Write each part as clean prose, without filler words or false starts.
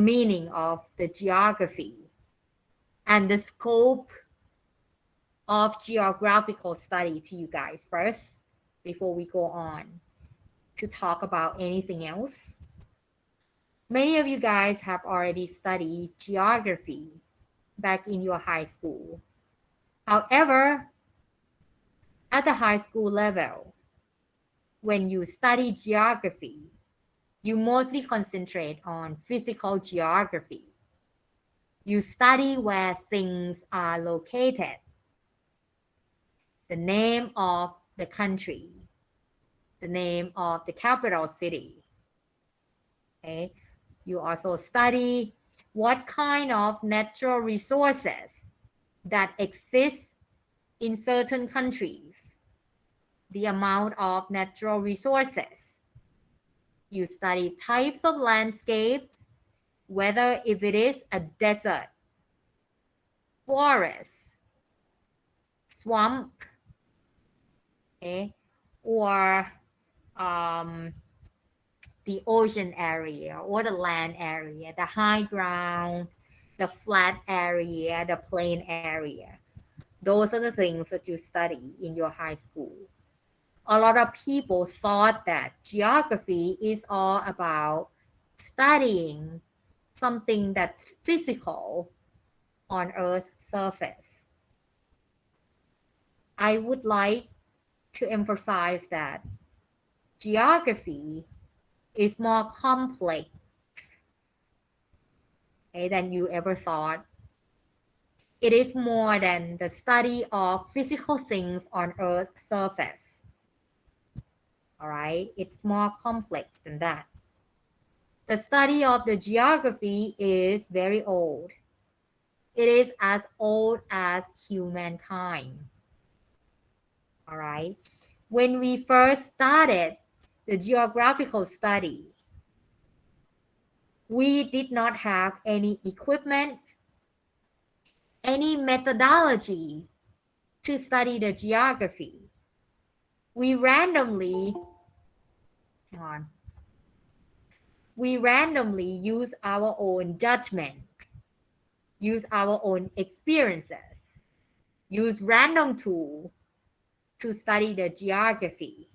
meaning of the geography and the scope of geographical study to you guys first before we go on to talk about anything else. Many of you guys have already studied geography back in your high school. However, at the high school level, when you study geography, you mostly concentrate on physical geography. You study where things are located, the name of the country, the name of the capital city. Okay? You also study what kind of natural resources that exist in certain countries, the amount of natural resources. You study types of landscapes, whether if it is a desert, forest, swamp, okay, or um, the ocean area or the land area, the high ground, the flat area, the plain area. Those are the things that you study in your high school. A lot of people thought that geography is all about studying something that's physical on Earth's surface. I would like to emphasize that geography is more complex, okay, than you ever thought. It is more than the study of physical things on Earth's surface. All right, it's more complex than that. The study of the geography is very old. It is as old as humankind. All right. When we first started the geographical study, we did not have any equipment, any methodology to study the geography. We randomly, hang on, we randomly use our own judgment, use our own experiences, use random tools to study the geography.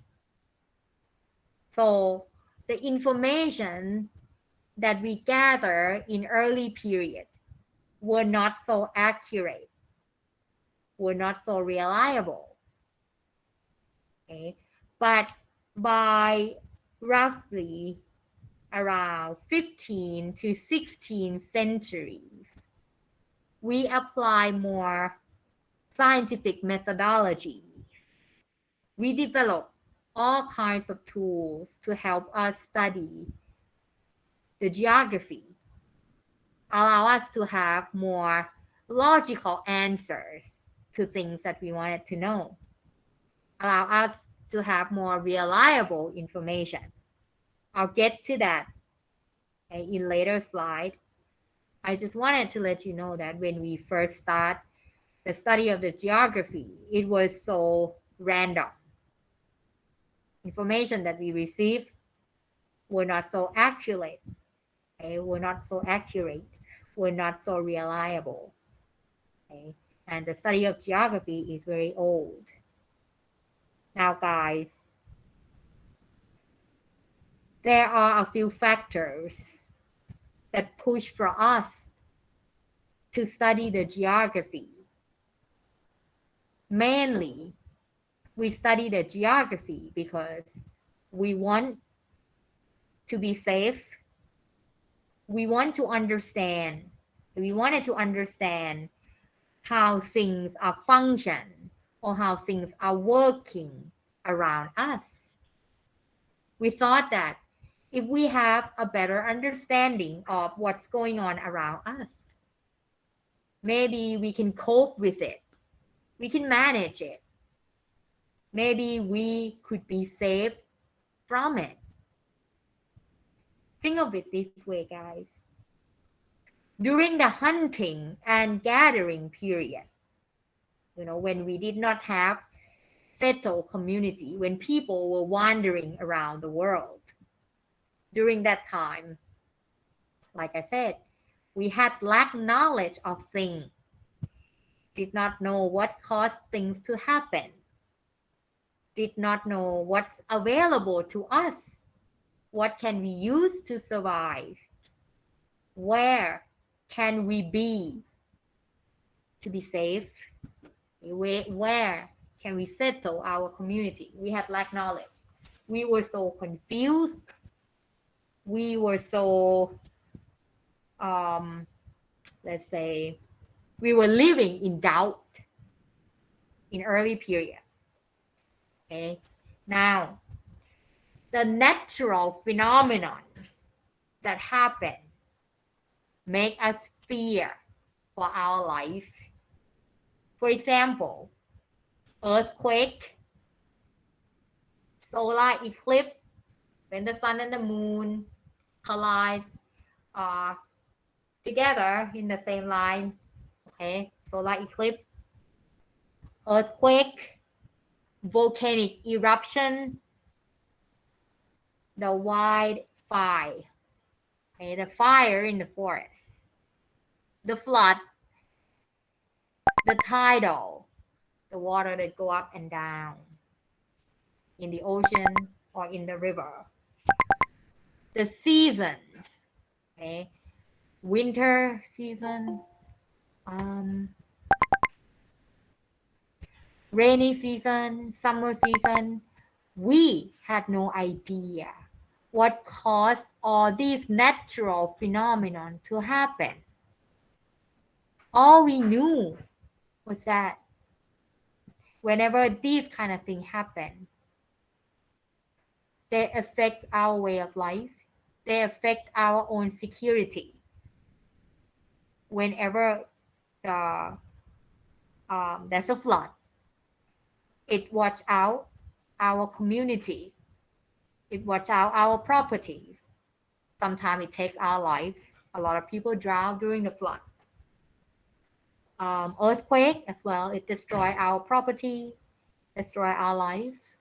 So the information that we gather in early periods were not so accurate, were not so reliable. Okay? But by roughly around 15 to 16 centuries, we apply more scientific methodologies. We develop all kinds of tools to help us study the geography, allow us to have more logical answers to things that we wanted to know, allow us to have more reliable information. I'll get to that in later slide. I just wanted to let you know that when we first start the study of the geography, it was so random. Information that we received were not so accurate, okay? Were not so accurate, were not so reliable. Okay? And the study of geography is very old. Now, guys, there are a few factors that push for us to study the geography. Mainly, we study the geography because we want to be safe. We want to understand. We wanted to understand how things are function or how things are working around us. We thought that if we have a better understanding of what's going on around us, maybe we can cope with it. We can manage it. Maybe we could be safe from it. Think of it this way, guys. During the hunting and gathering period, when we did not have settled community, when people were wandering around the world, during that time, like I said, we had lack knowledge of things, did not know what caused things to happen, did not know what's available to us, what can we use to survive, where can we be to be safe, where can we settle our community. We had lack knowledge. We were so confused. We were so, let's say, we were living in doubt in early period. Okay, now the natural phenomena that happen make us fear for our life. For example, earthquake, solar eclipse, when the sun and the moon collide together in the same line. Okay, solar eclipse, earthquake, volcanic eruption, the wildfire, okay, the fire in the forest, the flood, the tidal, the water that go up and down in the ocean or in the river, the seasons, okay, winter season, rainy season, summer season. We had no idea what caused all these natural phenomena to happen. All we knew was that whenever these kind of things happen, they affect our way of life. They affect our own security. Whenever there's a flood, it watch out our community. It watch out our properties. Sometimes it takes our lives. A lot of people drown during the flood. Earthquake as well. It destroy our property, destroy our lives.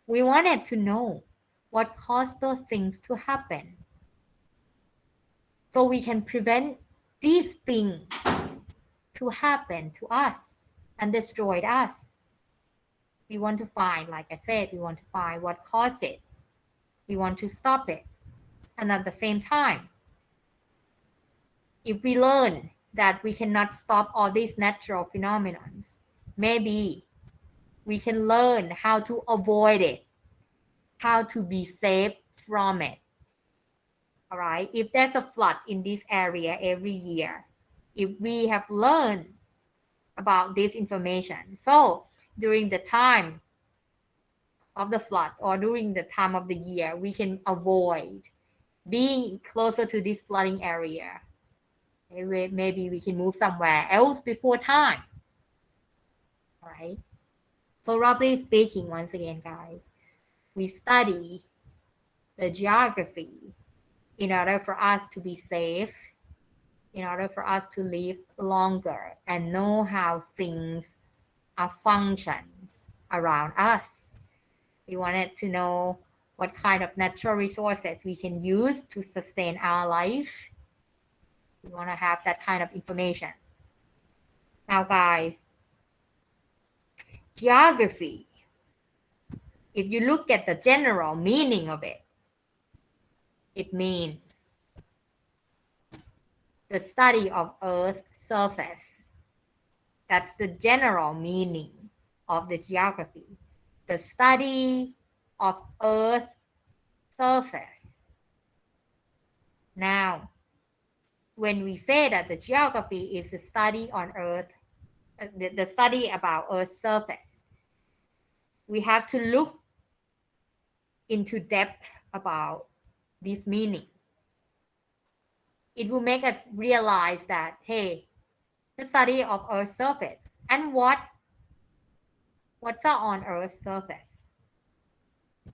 We wanted to know what caused those things to happen, so we can prevent these things to happen to us and destroy us. We want to find, like I said, we want to find what caused it. We want to stop it. And at the same time, if we learn that we cannot stop all these natural phenomena, maybe we can learn how to avoid it, how to be safe from it. All right, if there's a flood in this area every year, if we have learned about this information, so during the time of the flood or during the time of the year, we can avoid being closer to this flooding area. Maybe we can move somewhere else before time. All right. So roughly speaking, once again, guys, we study the geography in order for us to be safe, in order for us to live longer and know how things are functions around us. We wanted to know what kind of natural resources we can use to sustain our life. We want to have that kind of information. Now, guys, geography, if you look at the general meaning of it, it means the study of Earth's surface. That's the general meaning of the geography. The study of Earth's surface. Now, when we say that the geography is the study on Earth, the study about Earth's surface, we have to look into depth about this meaning. It will make us realize that, hey, the study of Earth's surface and what's on Earth's surface,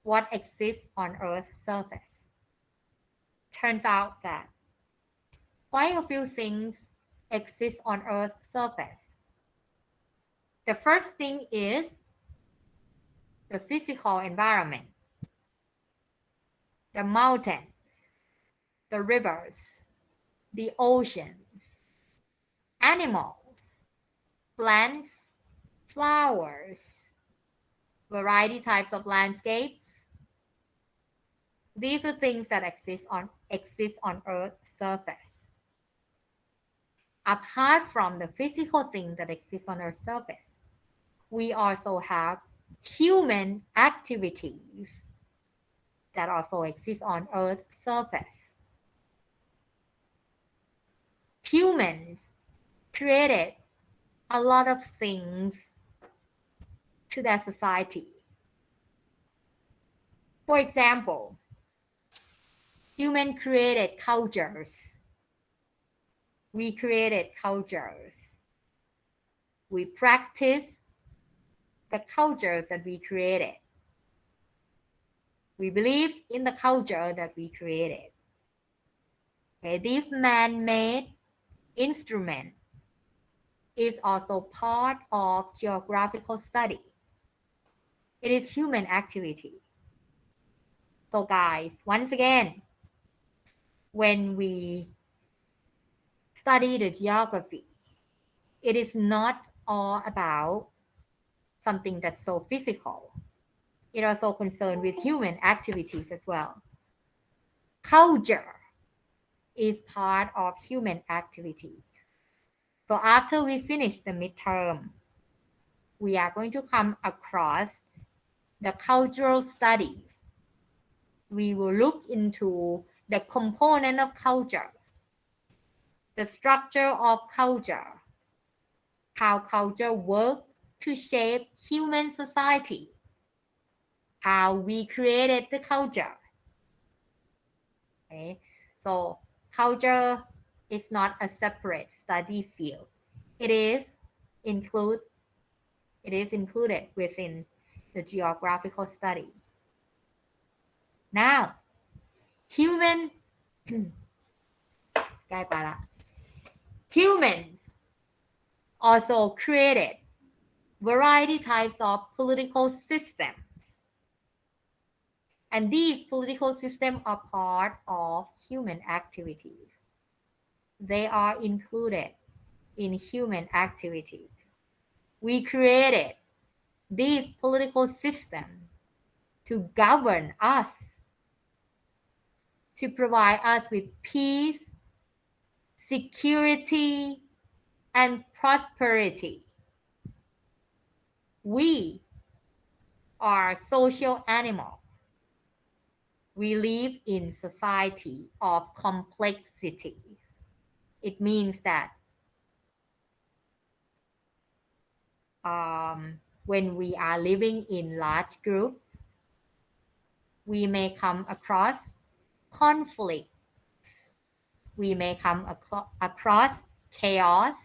what exists on Earth's surface. Turns out that quite a few things exist on Earth's surface. The first thing is the physical environment, the mountains, the rivers, the oceans, animals, plants, flowers, variety types of landscapes. These are things that exist on Earth's surface. Apart from the physical thing that exists on Earth's surface, we also have human activities that also exist on Earth's surface. Humans created a lot of things to their society. For example, humans created cultures. We created cultures. We practice the cultures that we created. We believe in the culture that we created. Okay, this man-made instrument is also part of geographical study. It is human activity. So guys, once again, when we study the geography, it is not all about something that's so physical. It also concerned with human activities as well. Culture is part of human activity. So after we finish the midterm, we are going to come across the cultural studies. We will look into the component of culture, the structure of culture, how culture works to shape human society, how we created the culture. Okay, so culture is not a separate study field. It is included within the geographical study. Now, human ใกล้ไปละ humans also created variety types of political systems. And these political systems are part of human activities. They are included in human activities. We created these political systems to govern us, to provide us with peace, security, and prosperity. We are social animals. We live in society of complexities. It means that when we are living in large groups, we may come across conflicts. We may come across chaos.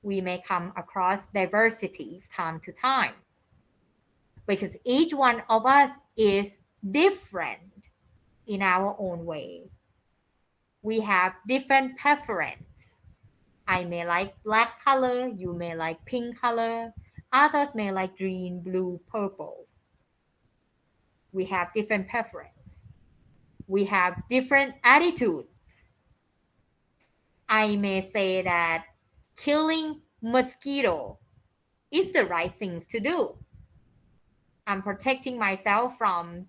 We may come across diversities time to time. Because each one of us is different in our own way. We have different preference. I may like black color, you may like pink color, others may like green, blue, purple. We have different preference. We have different attitudes. I may say that killing mosquito is the right thing to do. I'm protecting myself from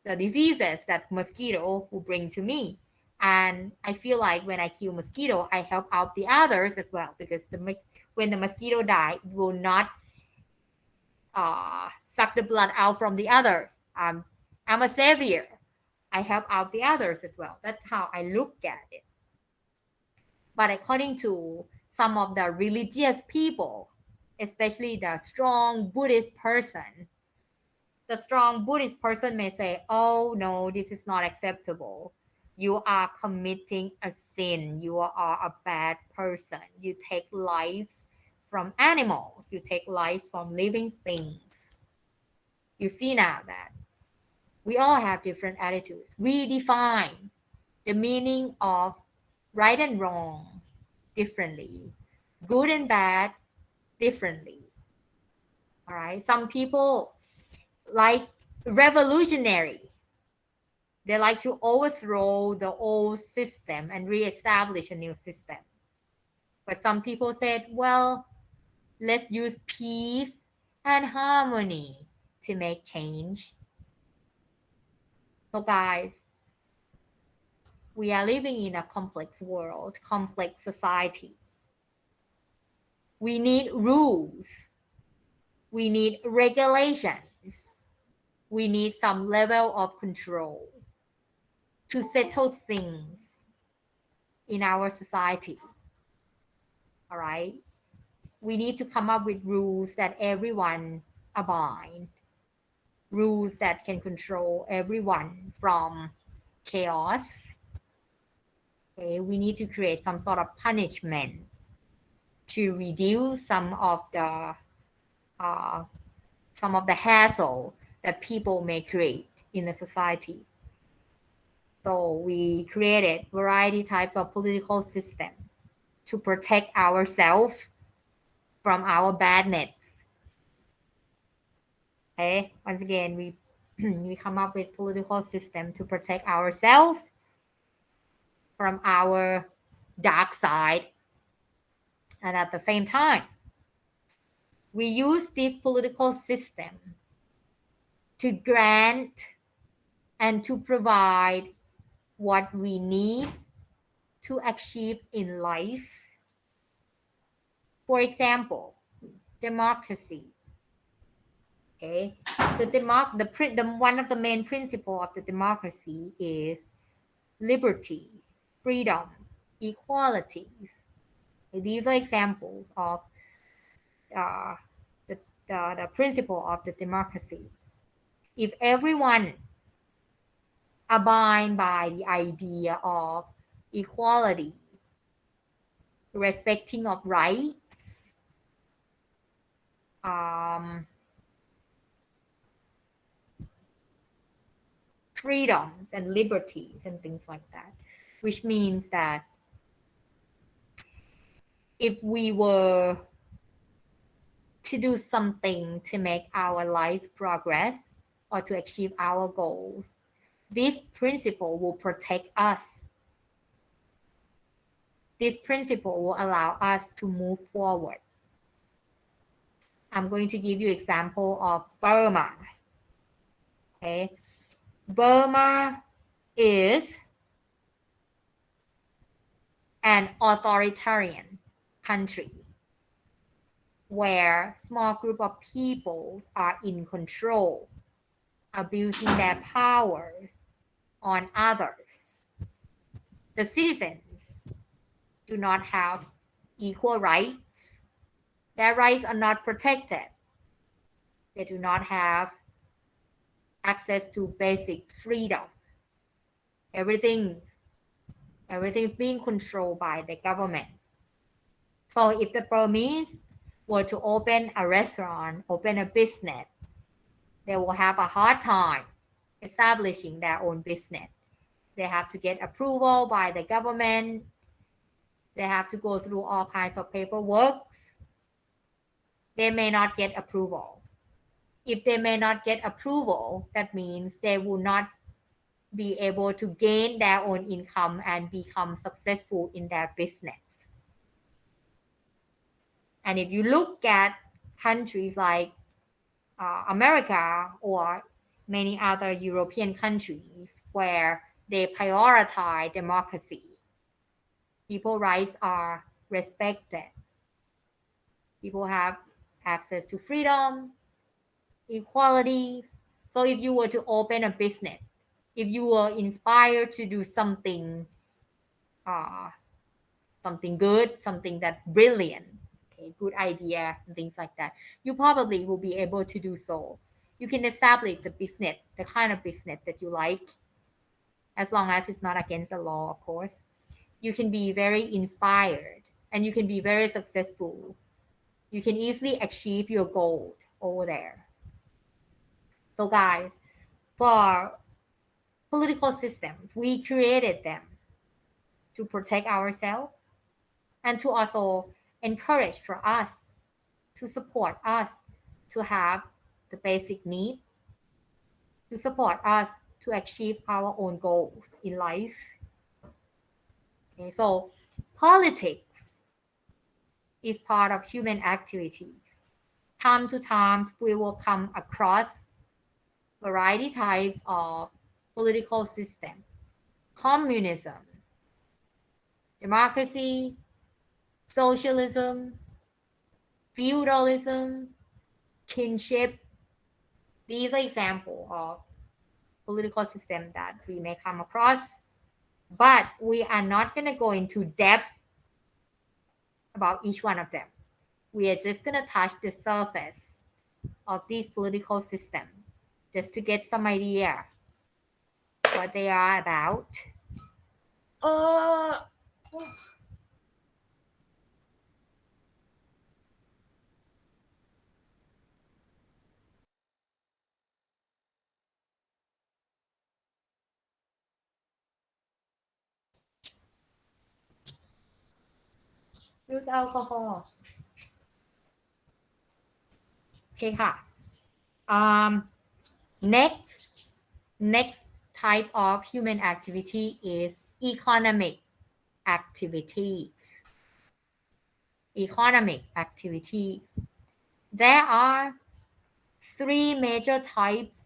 the diseases that mosquito will bring to me. And I feel like when I kill mosquito, I help out the others as well, because when the mosquito die, it will not suck the blood out from the others. I'm a savior. I help out the others as well. That's how I look at it. But according to some of the religious people, especially the strong Buddhist person, the strong Buddhist person may say, oh no, this is not acceptable. You are committing a sin. You are a bad person. You take lives from animals. You take lives from living things. You see now that we all have different attitudes. We define the meaning of right and wrong differently, good and bad differently. All right. Some people like revolutionary. They like to overthrow the old system and reestablish a new system. But some people said, well, let's use peace and harmony to make change. So, guys, we are living in a complex world, complex society. We need rules. We need regulations. We need some level of control to settle things in our society. All right? We need to come up with rules that everyone abide, rules that can control everyone from chaos. Okay, we need to create some sort of punishment to reduce some of the hassle that people may create in the society. So we created variety types of political system to protect ourselves from our badness. Okay, once again, we we come up with political system to protect ourselves from our dark side, and at the same time, we use this political system to grant and to provide what we need to achieve in life. For example, democracy. Okay, the one of the main principle of the democracy is liberty, freedom, equalities. These are examples of uh, the principle of the democracy. If everyone abide by the idea of equality, respecting of rights, freedoms and liberties and things like that, which means that if we were to do something to make our life progress or to achieve our goals, this principle will protect us. This principle will allow us to move forward. I'm going to give you example of Burma. Okay, Burma is an authoritarian country where small group of peoples are in control, abusing their powers on others. The citizens do not have equal rights. Their rights are not protected. They do not have access to basic freedom. Everything's being controlled by the government. So if the Burmese were to open a restaurant, open a business, they will have a hard time establishing their own business. They have to get approval by the government. They have to go through all kinds of paperwork. They may not get approval. If they may not get approval, that means they will not be able to gain their own income and become successful in their business. And if you look at countries like America or many other European countries where they prioritize democracy, people's rights are respected. People have access to freedom, equalities. So if you were to open a business, if you were inspired to do something good, something that's brilliant, okay, good idea, and things like that, you probably will be able to do so. You can establish the business, the kind of business that you like, as long as it's not against the law, of course. You can be very inspired and you can be very successful. You can easily achieve your goal over there. So guys, for political systems, we created them to protect ourselves and to also encourage for us, to support us to have the basic need, to support us to achieve our own goals in life. Okay, so politics is part of human activities. Time to time, we will come across variety types of political system: communism, democracy, socialism, feudalism, kinship. These are examples of political system that we may come across, but we are not going to go into depth about each one of them. We are just going to touch the surface of these political systems just to get some idea what they are about. Use alcohol โอเคค่ะ next type of human activity is economic activities. Economic activities. There are three major types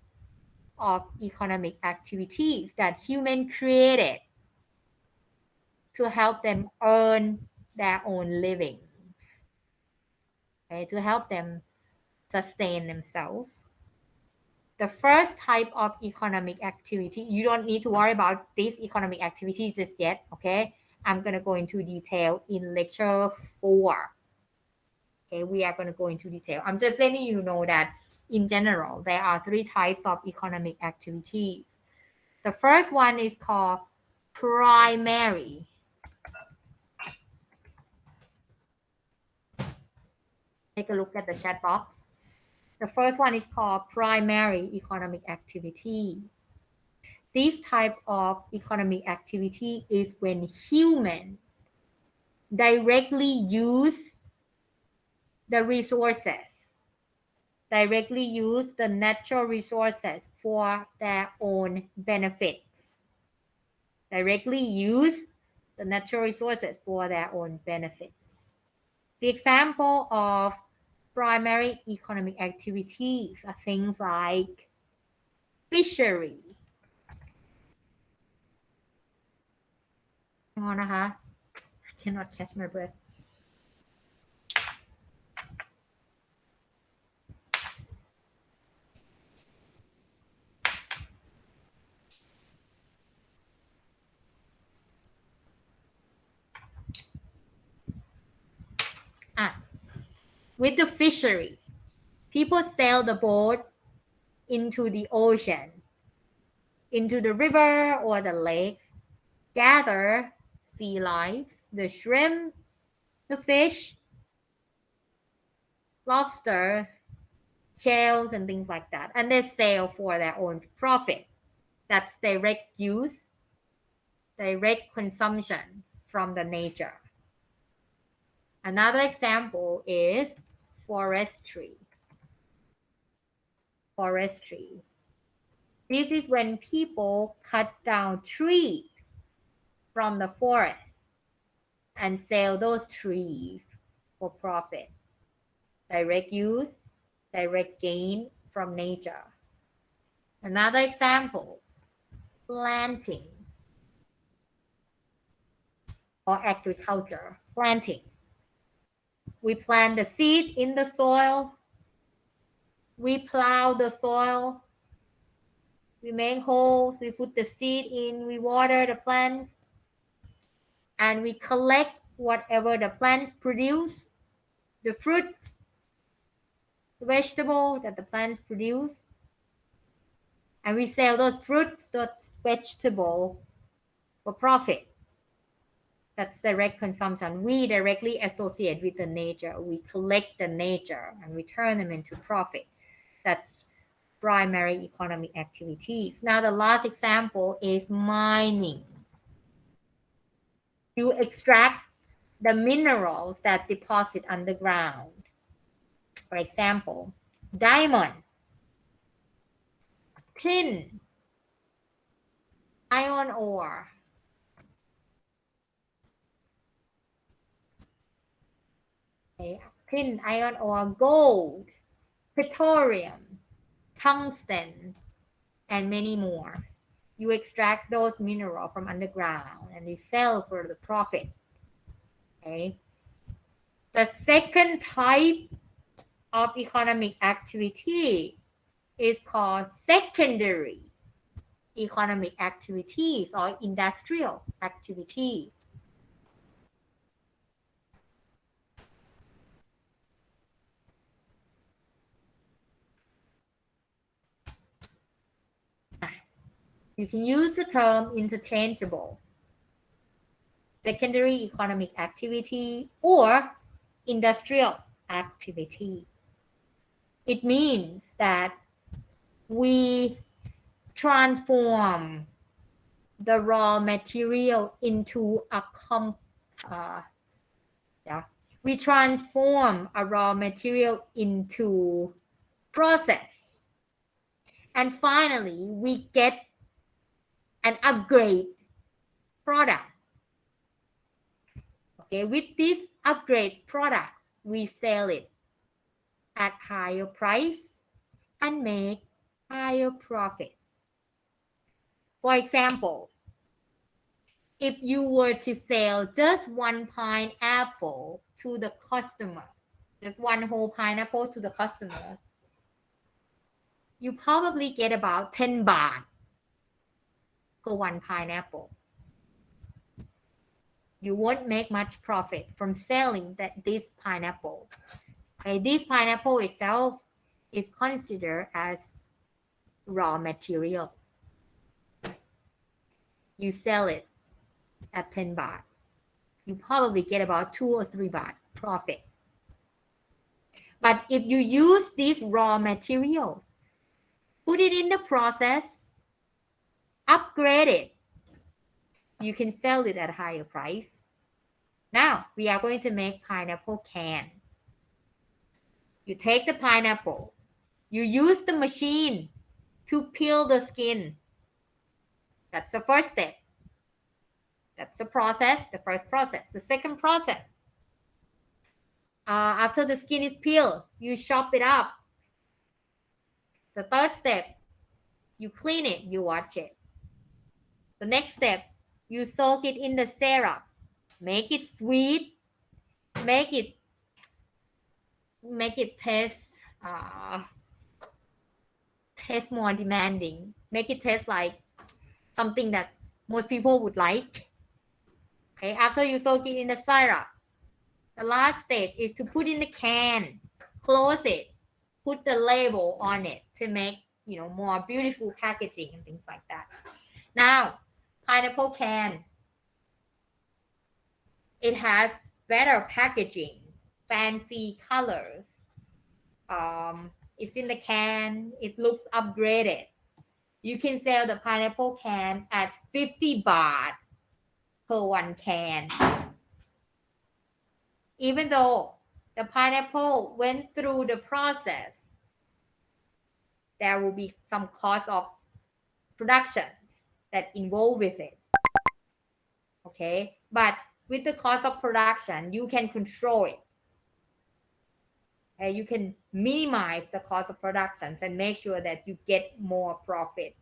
of economic activities that human created to help them earn their own livings, okay, to help them sustain themselves. The first type of economic activity, you don't need to worry about this economic activity just yet, okay? I'm going to go into detail in lecture 4. Okay, we are going to go into detail. I'm just letting you know that in general, there are three types of economic activities. The first one is called primary. Take a look at the chat box. The first one is called primary economic activity. This type of economic activity is when humans directly use the resources, directly use the natural resources for their own benefits. Directly use the natural resources for their own benefits. The example of primary economic activities are things like fishery. อ๋อนะคะ I cannot catch my breath. With the fishery, people sail the boat into the ocean, into the river or the lakes, gather sea lives, the shrimp, the fish, lobsters, shells, and things like that. And they sell for their own profit. That's direct use, direct consumption from the nature. Another example is forestry. Forestry. This is when people cut down trees from the forest and sell those trees for profit. Direct use, direct gain from nature. Another example, planting or agriculture. Planting. We plant the seed in the soil. We plow the soil. We make holes. We put the seed in. We water the plants. And we collect whatever the plants produce, the fruits, the vegetable that the plants produce. And we sell those fruits, those vegetables for profit. That's direct consumption. We directly associate with the nature. We collect the nature and we turn them into profit. That's primary economic activities. Now the last example is mining. You extract the minerals that deposit underground. For example, diamond, tin, iron ore, okay, tin, iron ore, gold, petroleum, tungsten, and many more. You extract those minerals from underground and you sell for the profit. Okay. The second type of economic activity is called secondary economic activities or industrial activity. You can use the term interchangeable. Secondary economic activity or industrial activity. It means that we transform the raw material into a yeah, we transform a raw material into process, and finally we get an upgrade product. Okay, with these upgrade products we sell it at higher price and make higher profit. For example, if you were to sell just one pineapple to the customer, just one whole pineapple to the customer, you probably get about 10 baht for one pineapple. You won't make much profit from selling this pineapple. Okay, this pineapple itself is considered as raw material. You sell it at 10 baht. You probably get about 2 or 3 baht profit. But if you use these raw materials, put it in the process, upgrade it, you can sell it at a higher price. Now we are going to make pineapple can. You take the pineapple, you use the machine to peel the skin. That's the first step. That's the process, the first process. The second process, after the skin is peeled, you chop it up. The third step, you clean it, you wash it. The next step, you soak it in the syrup, make it sweet, make it taste more demanding, make it taste like something that most people would like. Okay, after you soak it in the syrup, the last stage is to put in the can, close it, put the label on it to make more beautiful packaging and things like that. Now, pineapple can, it has better packaging, fancy colors. It's in the can, it looks upgraded. You can sell the pineapple can at 50 baht per one can. Even though the pineapple went through the process, there will be some cost of production that involved with it. Okay, but with the cost of production, you can control it. You can minimize the cost of productions and make sure that you get more profit.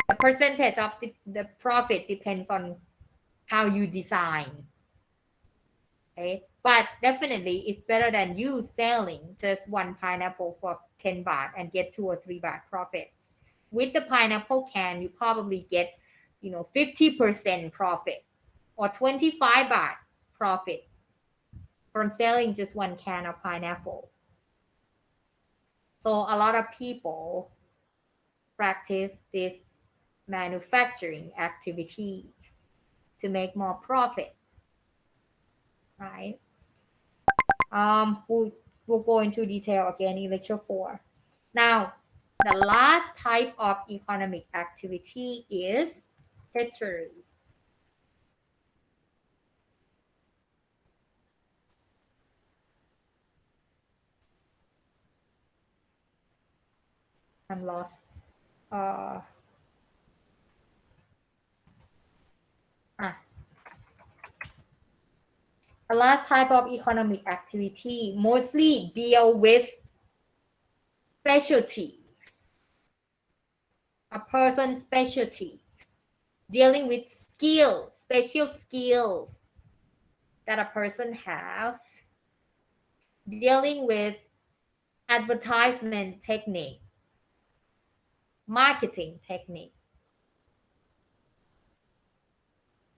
The percentage of the profit depends on how you design. Okay, but definitely it's better than you selling just one pineapple for 10 baht and get 2 or 3 baht profit. With the pineapple can, you probably get 50% profit or 25 baht profit from selling just one can of pineapple. So a lot of people practice this manufacturing activity to make more profit, right? We'll go into detail again in lecture 4. Now, the last type of economic activity is tertiary. I'm lost. The last type of economic activity mostly deal with specialties, a person's specialty, dealing with skills, special skills that a person have, dealing with advertisement technique, marketing technique.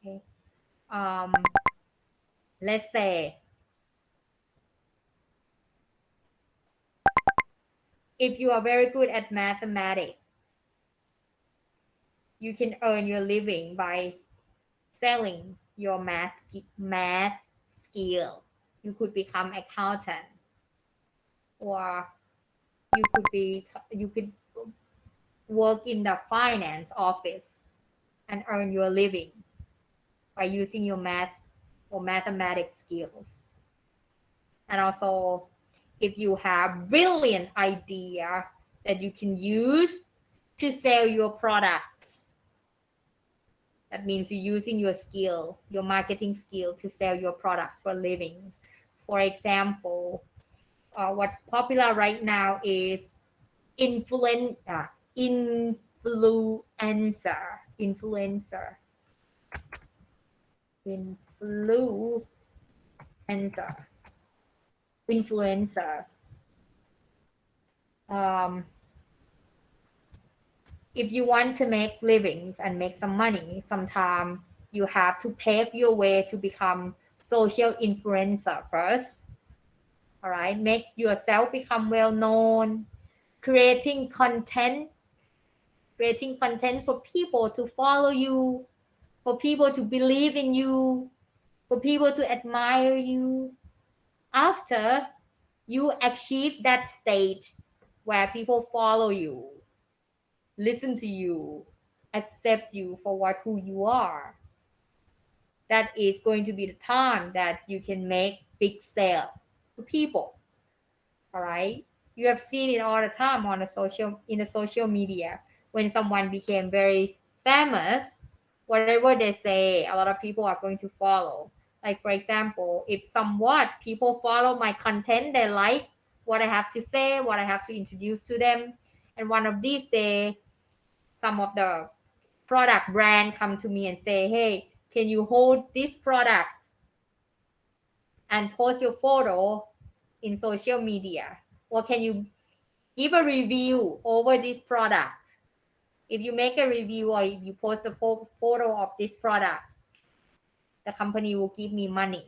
Okay. Let's say if you are very good at mathematics, you can earn your living by selling your math skill. You could become accountant, or you could work in the finance office and earn your living by using your math or mathematics skills. And also, if you have brilliant idea that you can use to sell your products, that means you're using your skill, your marketing skill to sell your products for living. For example, what's popular right now is influencer, influencer, influencer, influencer, influencer. Um, if you want to make livings and make some money, sometimes you have to pave your way to become social influencer first. All right, make yourself become well known, creating content, creating content for people to follow you, for people to believe in you, for people to admire you. After you achieve that stage where people follow you, listen to you, accept you for who you are, that is going to be the time that you can make big sale to people. All right, you have seen it all the time on the social media. When someone became very famous, whatever they say, a lot of people are going to follow. Like, for example, if somewhat people follow my content, they like what I have to say, what I have to introduce to them, and one of these days some of the product brand come to me and say, hey, can you hold this product and post your photo in social media, or can you give a review over this product? If you make a review or if you post a photo of this product, the company will give me money.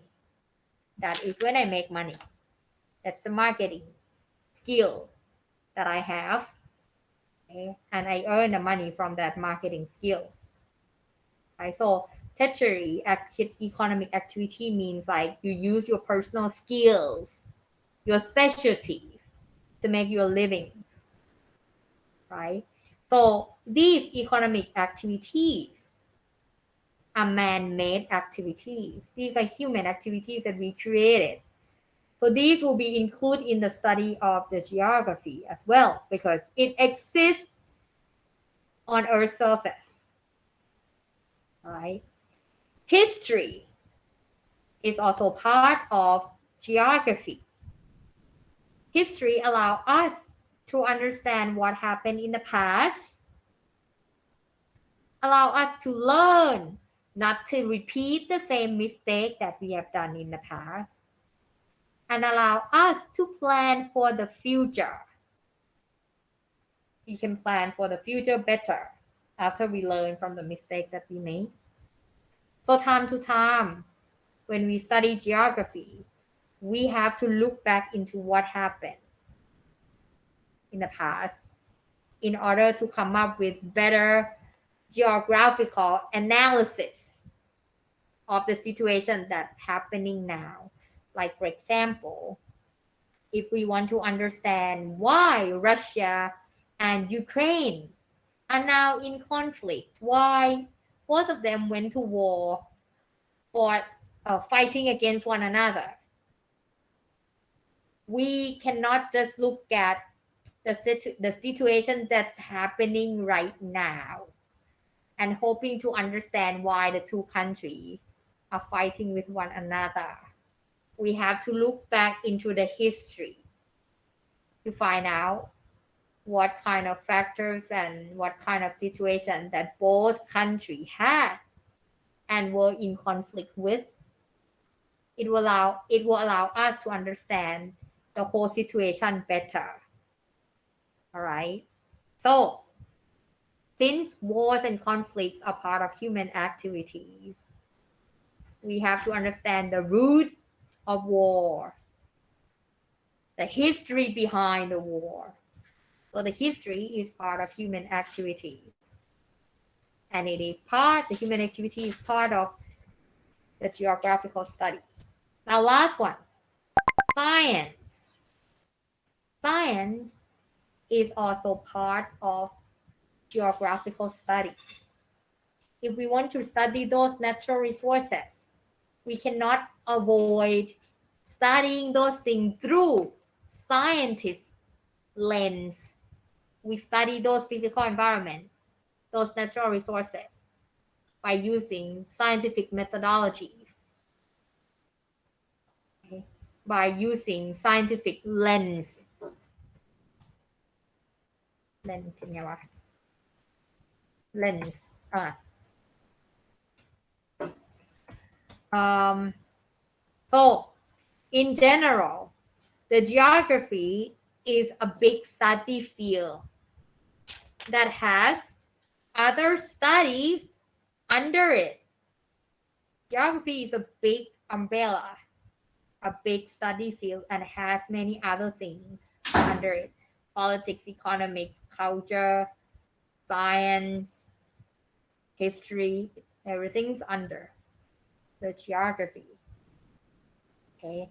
That is when I make money. That's the marketing skill that I have, okay? And I earn the money from that marketing skill. Right? So tertiary economic activity means like you use your personal skills, your specialties to make your livings, right? So these economic activities are man-made activities. These are human activities that we created. So these will be included in the study of the geography as well, because it exists on Earth's surface. All right. History is also part of geography. History allows us to understand what happened in the past, allow us to learn not to repeat the same mistake that we have done in the past, and allow us to plan for the future. We can plan for the future better after we learn from the mistake that we made. So time to time, when we study geography, we have to look back into what happened in the past in order to come up with better geographical analysis of the situation that's happening now. Like, for example, if we want to understand why Russia and Ukraine are now in conflict, why both of them went to war for fighting against one another, we cannot just look at the situation that's happening right now. and hoping to understand why the two countries are fighting with one another. We have to look back into the history to find out what kind of factors and what kind of situation that both countries had and were in conflict with. It will allow us to understand the whole situation better. All right. So since wars and conflicts are part of human activities, we have to understand the root of war, the history behind the war. So the history is part of human activity. And the human activity is part of the geographical study. Now last one, science. Science is also part of geographical studies. If we want to study those natural resources, we cannot avoid studying those things through scientist lens. We study those physical environment, those natural resources by using scientific methodologies, okay? By using scientific lens. Lens เป็นไงวะ lens อ่ะ so in general, the geography is a big study field that has other studies under it. Geography is a big umbrella, a big study field, and has many other things under it: politics, economics, culture, science, history. Everything's under the geography. Okay.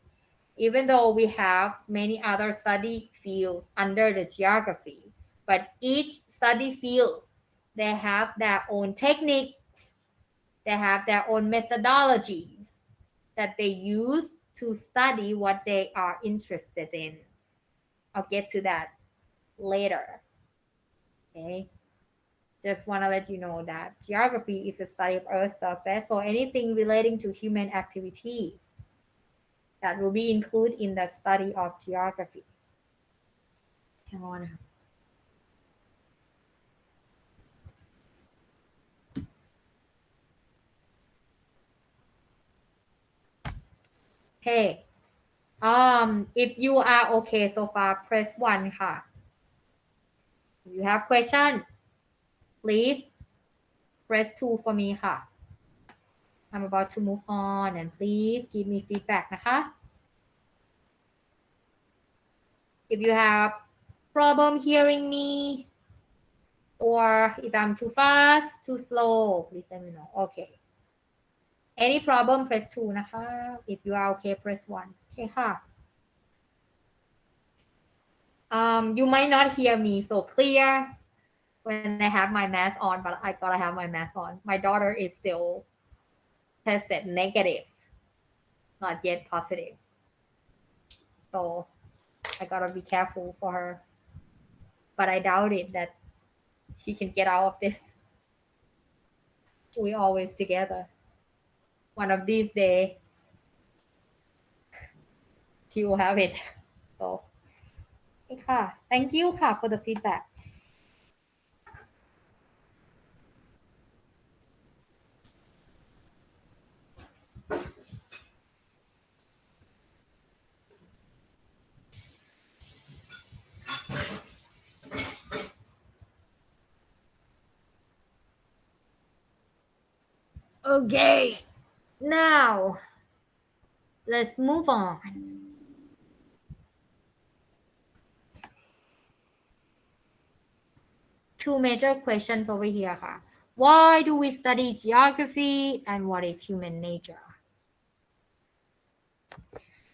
Even though we have many other study fields under the geography, but each study field, they have their own techniques, they have their own methodologies that they use to study what they are interested in. I'll get to that later. Okay. Just want to let you know that geography is a study of Earth's surface, so anything relating to human activities that will be included in the study of geography. Hang on. Hey, if you are okay so far, press 1 ค่ะ. If you have question, please press 2 for me ค่ะ. I'm about to move on and please give me feedback นะคะ. If you have problem hearing me or if I'm too fast, too slow, please let me know. Okay. Any problem, press 2 นะคะ. If you are okay, press 1. Okay ค่ะ. You might not hear me so clear when I have my mask on, but I gotta have my mask on. My daughter is still tested negative, not yet positive. So I gotta be careful for her. But I doubt it that she can get out of this. We always together. One of these days, she will have it. So, okay, thank you for the feedback. Okay, now let's move on. Two major questions over here. Why do we study geography and what is human nature?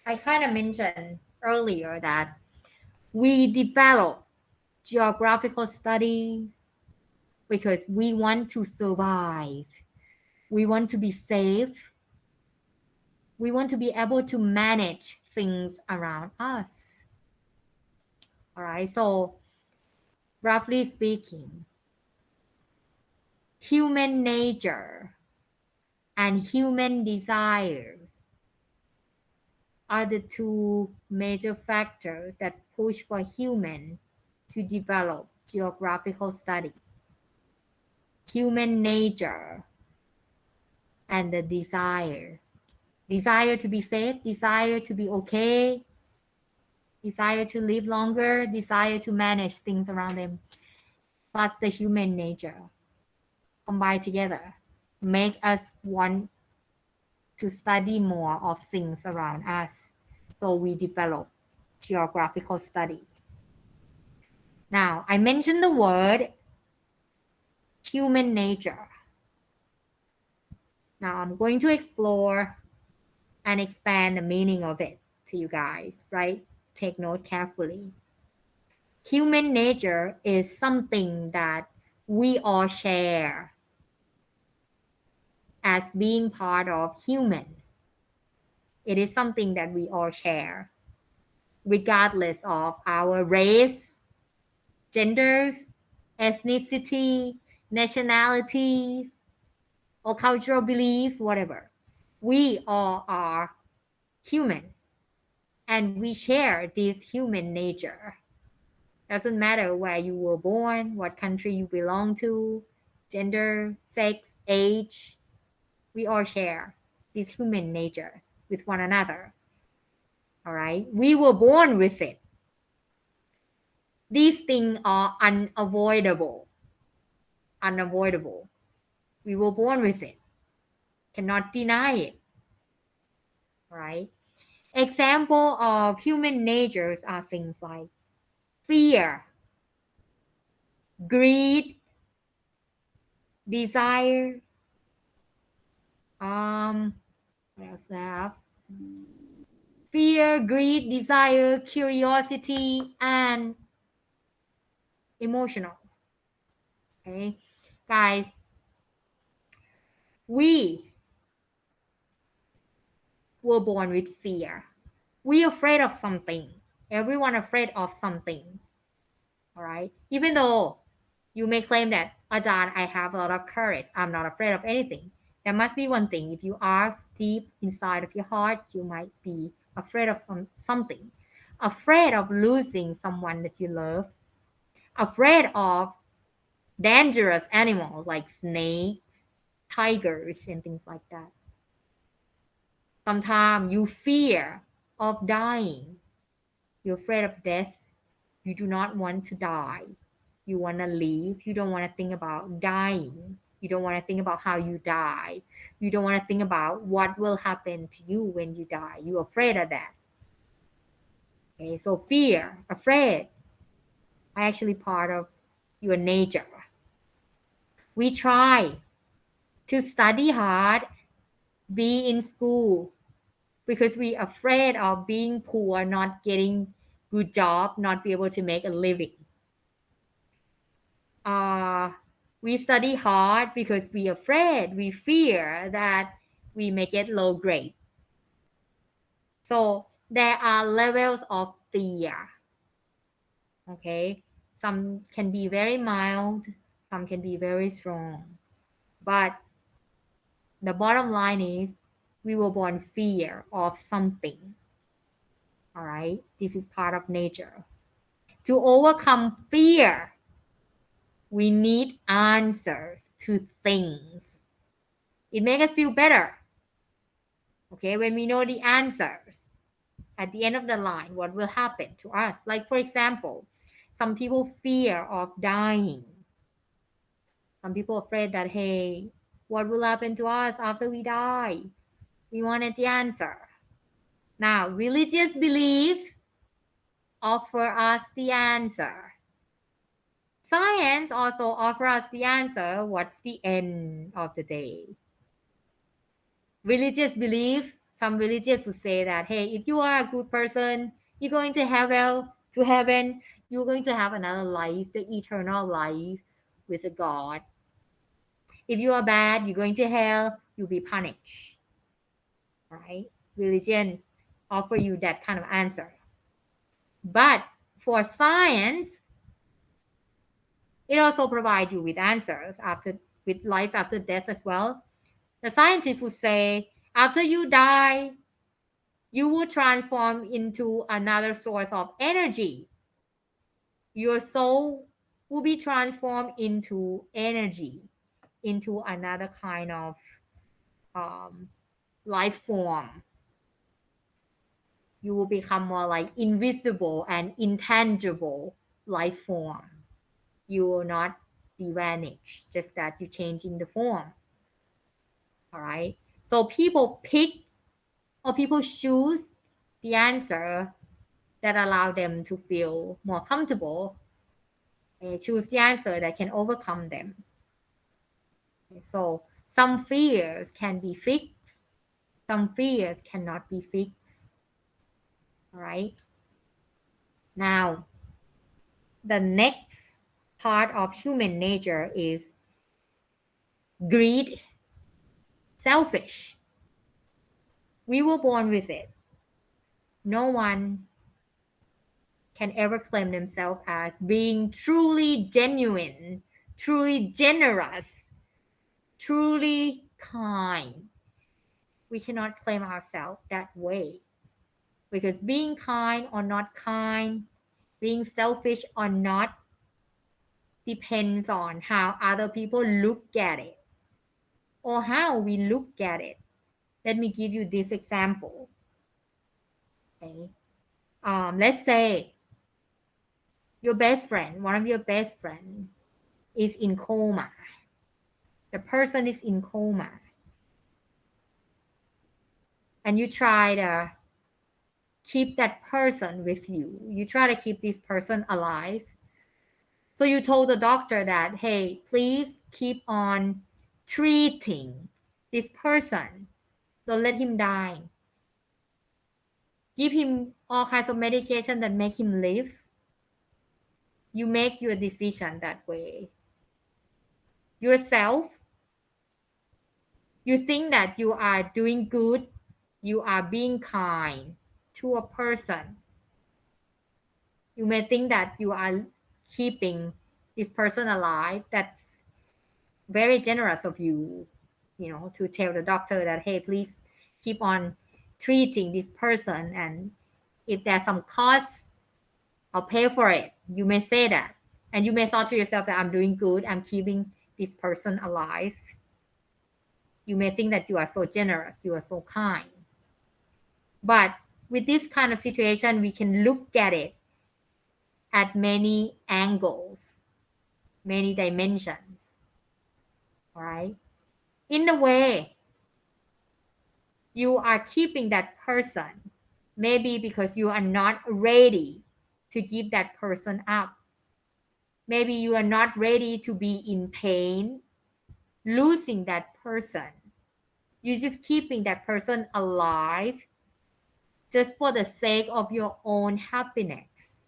I kind of mentioned earlier that we develop geographical studies because we want to survive. We want to be safe. We want to be able to manage things around us. All right, so roughly speaking, human nature and human desires are the two major factors that push for humans to develop geographical study. Human nature and the desire to be safe, desire to be okay, desire to live longer, desire to manage things around them, plus the human nature combined together make us want to study more of things around us. So we develop geographical study. Now, I mentioned the word human nature. Now, I'm going to explore and expand the meaning of it to you guys, right? Take note carefully. Human nature is something that we all share as being part of human. It is something that we all share, regardless of our race, genders, ethnicity, nationalities, or cultural beliefs, whatever. We all are human and we share this human nature. Doesn't matter where you were born, what country you belong to, gender, sex, age, we all share this human nature with one another. All right? We were born with it. These things are unavoidable. Unavoidable. We were born with it. Cannot deny it. All right? Example of human natures are things like fear, greed, desire, what else do I have? Fear, greed, desire, curiosity, and emotional. Okay, guys, we were born with fear. We afraid of something. Everyone afraid of something. All right. Even though you may claim that, Ajahn, I have a lot of courage. I'm not afraid of anything. There must be one thing. If you ask deep inside of your heart, you might be afraid of something. Afraid of losing someone that you love. Afraid of dangerous animals like snakes, tigers, and things like that. Sometimes you fear of dying. You're afraid of death. You do not want to die. You want to live. You don't want to think about dying. You don't want to think about how you die. You don't want to think about what will happen to you when you die. You're afraid of that. Okay, so fear, afraid, are actually part of your nature. We try to study hard, be in school, because we're afraid of being poor, not getting good job, not be able to make a living. We study hard because we're afraid, we fear that we may get low grade. So there are levels of fear. Okay, some can be very mild, some can be very strong. But the bottom line is we were born fear of something. All right, this is part of nature. To overcome fear, we need answers to things. It makes us feel better. Okay, when we know the answers at the end of the line, what will happen to us? Like, for example, some people fear of dying. Some people afraid that, hey, what will happen to us after we die? We wanted the answer. Now, religious beliefs offer us the answer. Science also offers us the answer. What's the end of the day? Religious belief, some religious would say that, hey, if you are a good person, you're going to heaven, you're going to have another life, the eternal life with a God. If you are bad, you're going to hell, you'll be punished. Right? Religions offer you that kind of answer. But for science, it also provides you with answers after with life after death as well. The scientists would say after you die, you will transform into another source of energy. Your soul will be transformed into energy, into another kind of um, life form. You will become more like invisible and intangible life form. You will not be vanished, just that you're changing the form. All right. So people pick or people choose the answer that allow them to feel more comfortable. They choose the answer that can overcome them. So some fears can be fixed, some fears cannot be fixed. All right. Now, the next part of human nature is greed, selfish. We were born with it. No one can ever claim themselves as being truly genuine, truly generous, truly kind. We cannot claim ourselves that way because being kind or not kind, being selfish or not, depends on how other people look at it or how we look at it. Let me give you this example. Okay. Let's say your best friend, one of your best friend, is in coma. The person is in coma, and you try to keep that person with you. You try to keep this person alive. So you told the doctor that, hey, please keep on treating this person. Don't let him die. Give him all kinds of medication that make him live. You make your decision that way. Yourself, you think that you are doing good, you are being kind to a person. You may think that you are keeping this person alive. That's very generous of you, to tell the doctor that, hey, please keep on treating this person. And if there's some cost, I'll pay for it. You may say that. And you may thought to yourself that I'm doing good. I'm keeping this person alive. You may think that you are so generous. You are so kind. But with this kind of situation, we can look at it at many angles, many dimensions. All right. In a way, you are keeping that person, maybe because you are not ready to give that person up. Maybe you are not ready to be in pain, losing that person. You're just keeping that person alive just for the sake of your own happiness.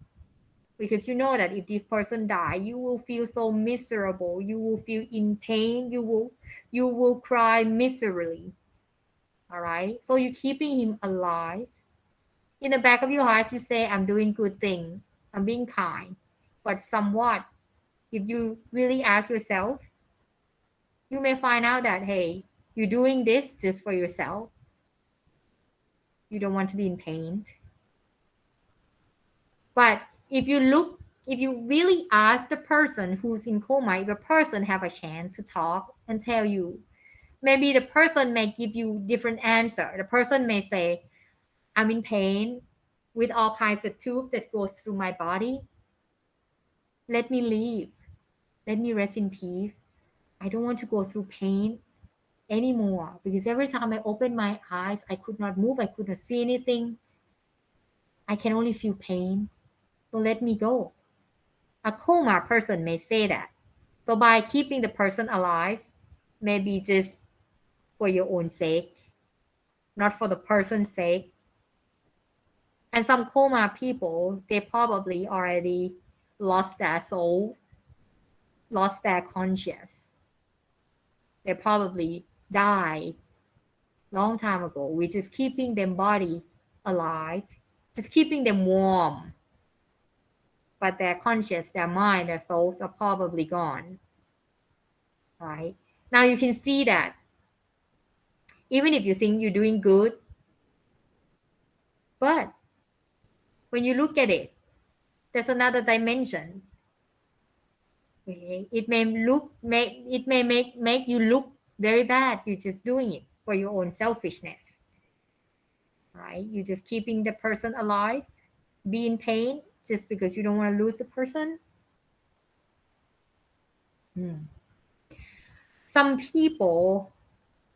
Because you know that if this person die, you will feel so miserable. You will feel in pain. You will cry miserably. All right. So you're keeping him alive. In the back of your heart, you say, I'm doing good thing. I'm being kind. But somewhat, if you really ask yourself, you may find out that, hey, you're doing this just for yourself. You don't want to be in pain. But if you really ask the person who's in coma, if the person have a chance to talk and tell you, maybe the person may give you different answer. The person may say, I'm in pain with all kinds of tube that goes through my body. Let me leave. Let me rest in peace. I don't want to go through pain anymore because every time I open my eyes, I could not move. I could not see anything. I can only feel pain. So let me go. A coma person may say that. So by keeping the person alive, maybe just for your own sake, not for the person's sake. And some coma people, they probably already lost their soul, lost their conscience. They probably died long time ago. We're just keeping them body alive, just keeping them warm. But their conscience, their mind, their souls are probably gone. Right? Now you can see that even if you think you're doing good, but when you look at it, there's another dimension. Okay? It may make you look very bad. You're just doing it for your own selfishness. Right? You're just keeping the person alive, be in pain just because you don't want to lose the person. Some people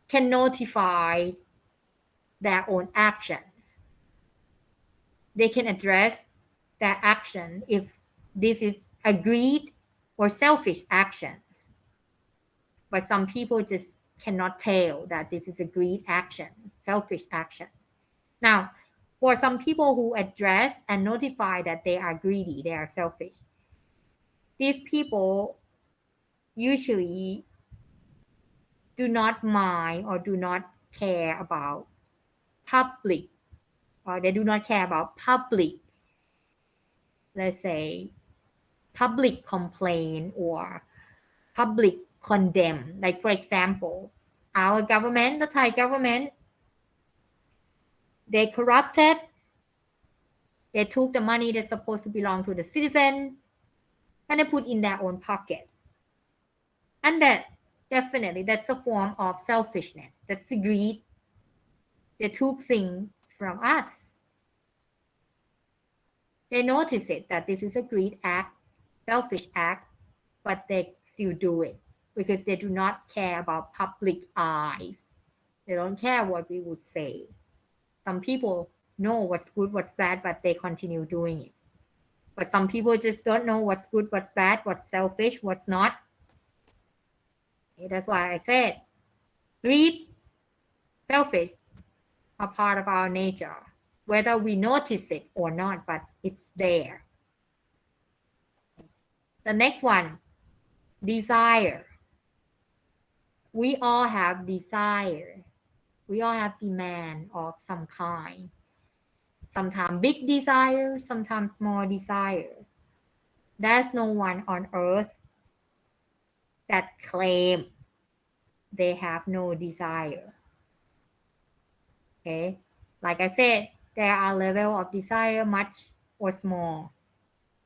can notify their own actions. They can address their action if this is agreed or selfish actions. But some people just cannot tell that this is agreed action, selfish action. Now, for some people who address and notify that they are greedy, they are selfish, these people usually do not mind or do not care about public, or they do not care about public, let's say, public complaint or public condemn. Like, for example, our government, the Thai government, they corrupted, they took the money that's supposed to belong to the citizen and they put in their own pocket. And that definitely, that's a form of selfishness. That's greed. They took things from us. They notice it that this is a greed act, selfish act, but they still do it because they do not care about public eyes. They don't care what we would say. Some people know what's good, what's bad, but they continue doing it. But some people just don't know what's good, what's bad, what's selfish, what's not. Okay, that's why I said greed, selfish are part of our nature, whether we notice it or not, but it's there. The next one, desire. We all have desire. We all have demand of some kind. Sometimes big desire, sometimes small desire. There's no one on earth that claim they have no desire. Okay? Like I said, there are level of desire, much or small.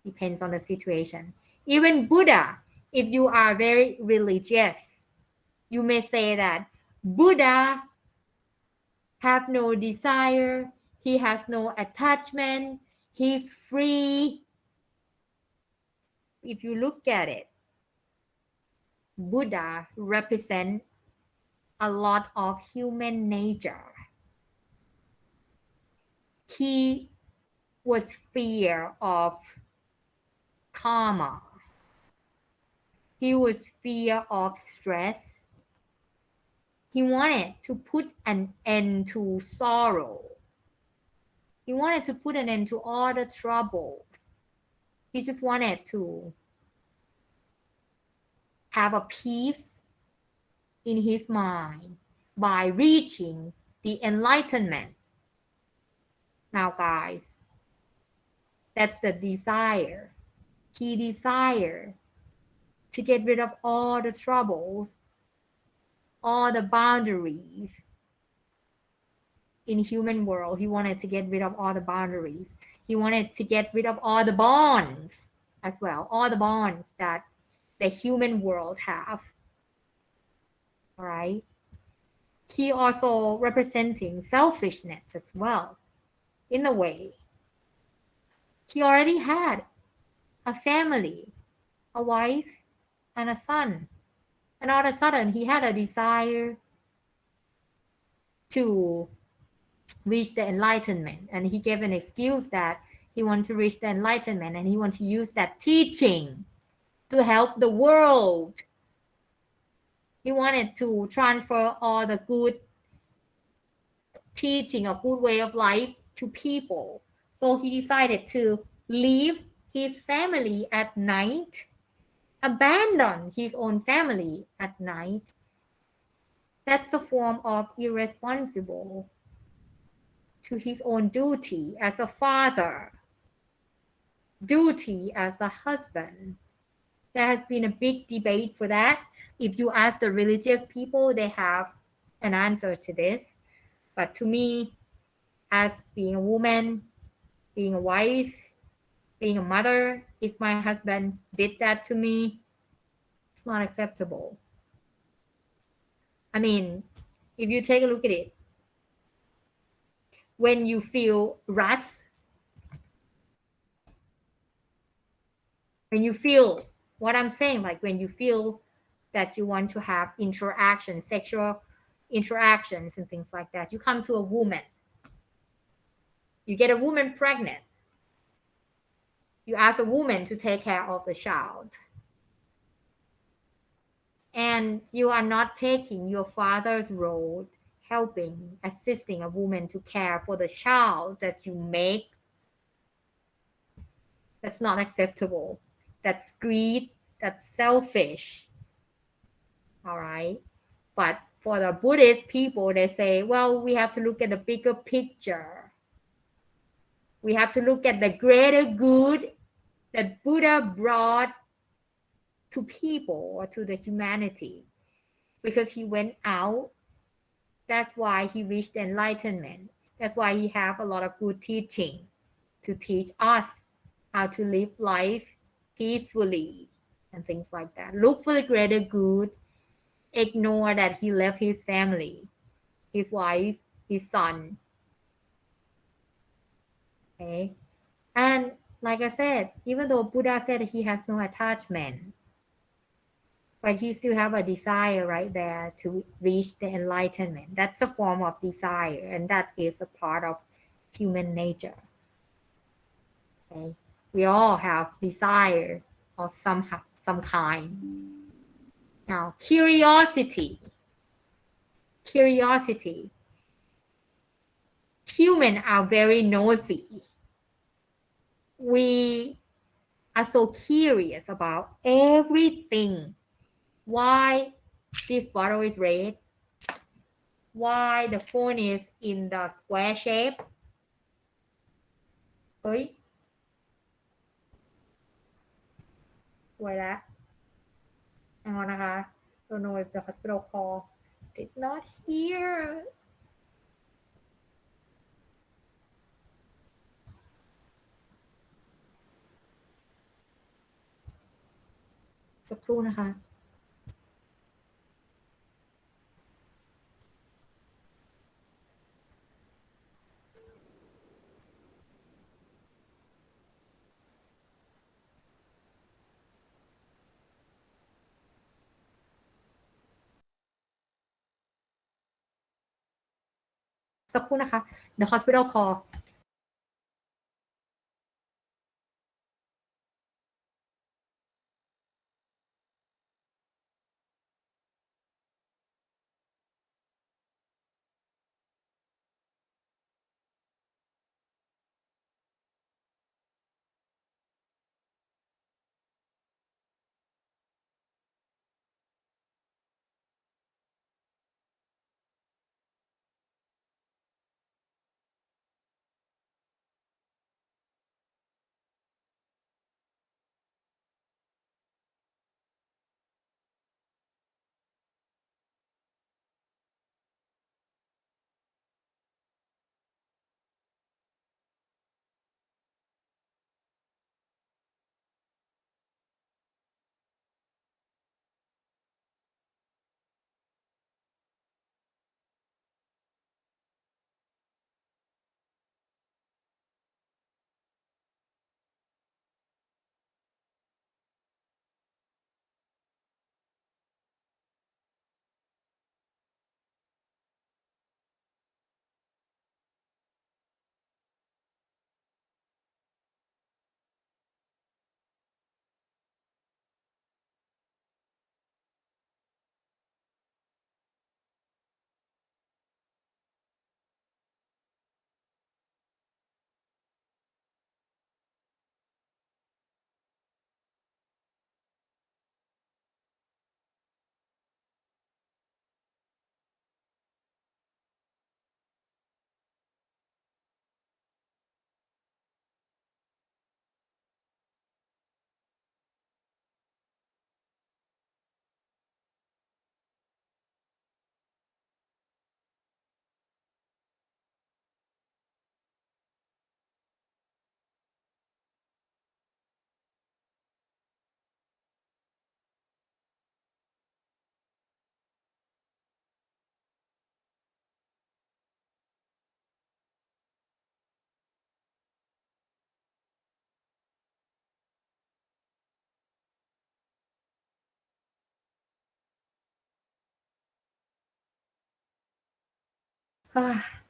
Depends on the situation. Even Buddha, if you are very religious, you may say that Buddha have no desire, he has no attachment, he's free. If you look at it, Buddha represents a lot of human nature. He was fear of karma. He was fear of stress. He wanted to put an end to sorrow. He wanted to put an end to all the troubles. He just wanted to have a peace in his mind by reaching the enlightenment. Now, guys, that's the desire. He desired to get rid of all the troubles, all the boundaries in human world. He wanted to get rid of all the boundaries. He wanted to get rid of all the bonds as well, all the bonds that the human world have. All right. He also representing selfishness as well, in a way. He already had a family, a wife, and a son. And all of a sudden, he had a desire to reach the enlightenment. And he gave an excuse that he wanted to reach the enlightenment and he wanted to use that teaching to help the world. He wanted to transfer all the good teaching, a good way of life to people. So he decided to leave his family at night, abandon his own family at night. That's a form of irresponsible to his own duty as a father, duty as a husband, There has been a big debate for that. If you ask the religious people, they have an answer to this. But to me, as being a woman, being a wife, being a mother, if my husband did that to me, it's not acceptable. I mean, if you take a look at it, when you feel rust, when you feel what I'm saying, like when you feel that you want to have interaction, sexual interactions and things like that, you come to a woman, you get a woman pregnant, you ask a woman to take care of the child, and you are not taking your father's role, helping, assisting a woman to care for the child that you make. That's not acceptable. That's greed. That's selfish. All right. But for the Buddhist people, they say, well, we have to look at the bigger picture. We have to look at the greater good that Buddha brought to people or to the humanity because he went out. That's why he reached enlightenment. That's why he have a lot of good teaching to teach us how to live life peacefully and things like that. Look for the greater good. Ignore that he left his family, his wife, his son. Okay. And like I said, even though Buddha said he has no attachment, but he still have a desire right there to reach the enlightenment. That's a form of desire, and that is a part of human nature. Okay. We all have desire of some kind. Now, curiosity. Curiosity. Humans are very nosy. We are so curious about everything. Why this bottle is red? Why the phone is in the square shape? เฮ้ยสวยแล้วเอานะคะ Don't know if the hospital call did not hear สักครู่นะคะสักครู่นะคะ The hospital call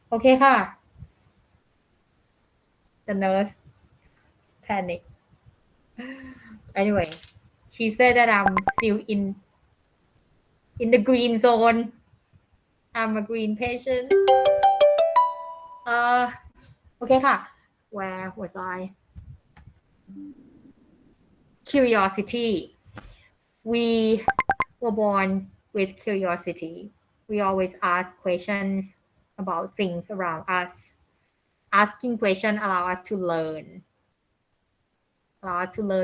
โอเคค่ะ the nurse panic anyway she said that I'm still in the green zone I'm a green patient โอเคค่ะ where was I curiosity we were born with curiosity we always ask questions about things around us asking questions allow us to learn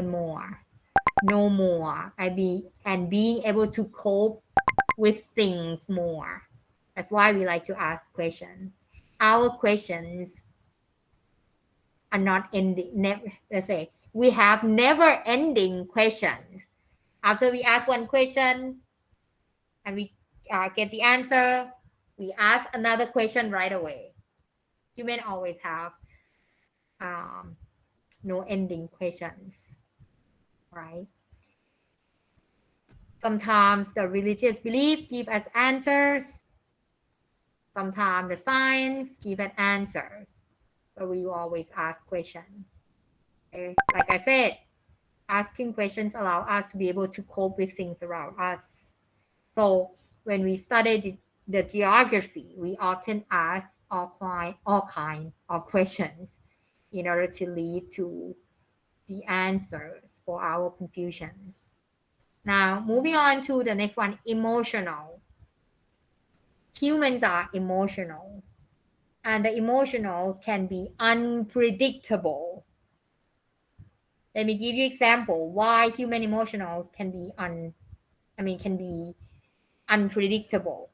more know more and being able to cope with things more that's why we like to ask questions our questions are not ending let's say we have never ending questions after we ask one question and we get the answer we ask another question right away human always have um, no ending questions right sometimes the religious belief give us answers sometimes the science give us answers but we always ask questions okay? Like I said asking questions allow us to be able to cope with things around us so when we study the geography we often ask all kind of questions in order to lead to the answers for our confusions now moving on to the next one emotional humans are emotional and the emotionals can be unpredictable let me give you example why human emotionals can be unpredictable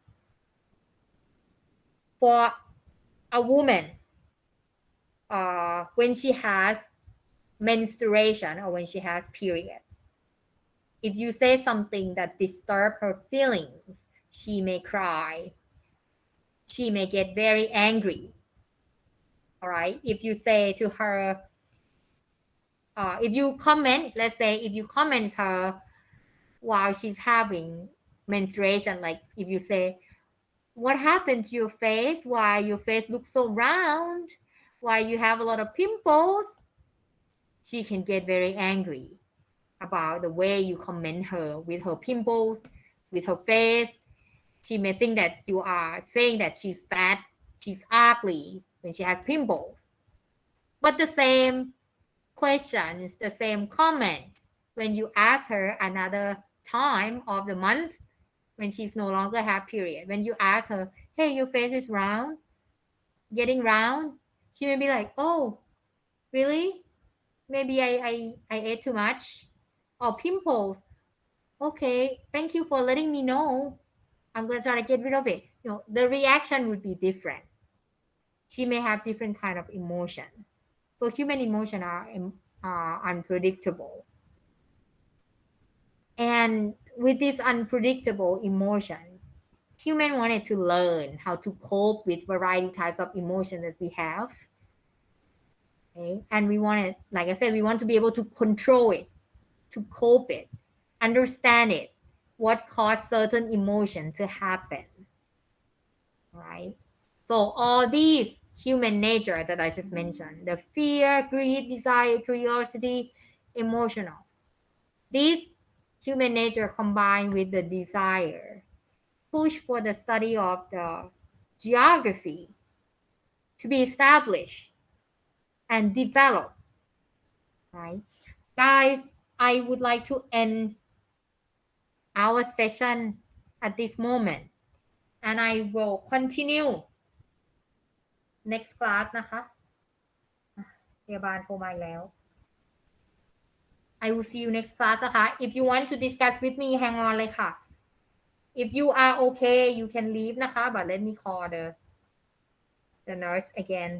for a woman when she has menstruation or when she has period if you say something that disturb her feelings she may cry she may get very angry all right if you say to her if you comment let's say if you comment her while she's having menstruation like if you say what happened to your face why your face looks so round why you have a lot of pimples she can get very angry about the way you comment her with her pimples with her face she may think that you are saying that she's fat she's ugly when she has pimples but the same questions the same comments when you ask her another time of the month when she's no longer have period when you ask her hey your face is round getting round she may be like oh really maybe I ate too much or pimples okay thank you for letting me know I'm gonna try to get rid of it the reaction would be different she may have different kind of emotion so human emotion are unpredictable and with this unpredictable emotion human wanted to learn how to cope with variety types of emotion that we have okay and we wanted like I said we want to be able to control it to cope it understand it what caused certain emotion to happen right so all these human nature that I just mentioned the fear greed desire curiosity emotional these human nature combined with the desire push for the study of the geography to be established and developed right guys I would like to end our session at this moment and I will continue next class นะคะพยาบาลโทรมาอีกแล้ว I will see you next class นะคะ if you want to discuss with me hang on เลยค่ะ if you are okay you can leave นะคะ but let me call the nurse again